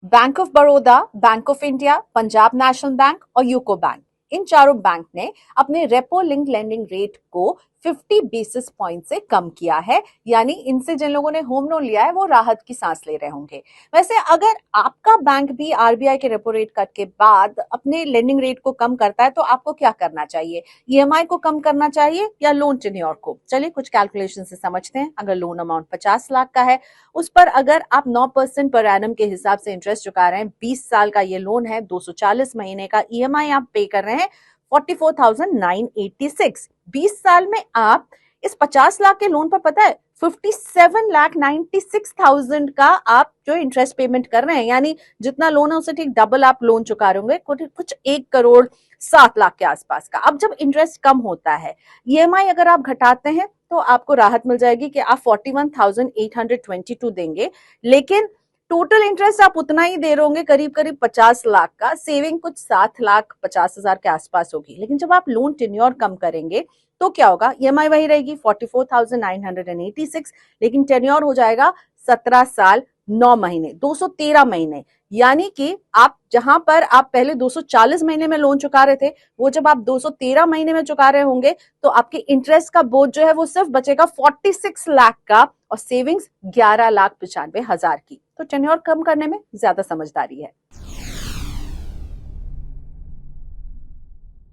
Bank of Baroda, bank of India, Punjab national bank और UCO bank, इन चारों bank ने अपने रेपो लिंक लेंडिंग रेट को 50 बेसिस पॉइंट से कम किया है। यानी इनसे जिन लोगों ने होम लोन लिया है वो राहत की सांस ले रहे होंगे। वैसे अगर आपका बैंक भी आरबीआई के रेपो रेट कट के बाद अपने लेंडिंग रेट को कम करता है तो आपको क्या करना चाहिए? ईएमआई को कम करना चाहिए या लोन टेन्योर को? चलिए कुछ कैलकुलेशन से समझते हैं। अगर लोन अमाउंट 50 लाख का है, उस पर अगर आप 9% पर एनम के हिसाब से इंटरेस्ट चुका रहे हैं, 20 साल का ये लोन है, 240 महीने का ईएमआई आप पे कर रहे हैं 44,986। 20 साल में आप इस 50 लाख के लोन पर पता है 57,96,000 का आप जो इंटरेस्ट पेमेंट कर रहे हैं, यानी जितना लोन है उससे ठीक डबल आप लोन चुका रहे होंगे, कुछ 1,07,00,000 के आसपास का। अब जब इंटरेस्ट कम होता है, ईएमआई अगर आप घटाते हैं तो आपको राहत मिल जाएगी कि आप 41,822 देंगे, लेकिन टोटल इंटरेस्ट आप उतना ही दे रहे होंगे, करीब करीब 50 लाख का। सेविंग कुछ 7,50,000 के आसपास होगी। लेकिन जब आप लोन टेन्योर कम करेंगे तो क्या होगा? ईएमआई वही रहेगी 44,986, लेकिन टेन्योर हो जाएगा 17 साल 9 महीने, 213 महीने। यानी कि आप जहां पर आप पहले 240 महीने में लोन चुका रहे थे, वो जब आप 213 महीने में चुका रहे होंगे तो आपके इंटरेस्ट का बोझ जो है वो सिर्फ बचेगा 46 लाख का और सेविंग्स 11,95,000 की। तो टेन्योर कम करने में ज्यादा समझदारी है।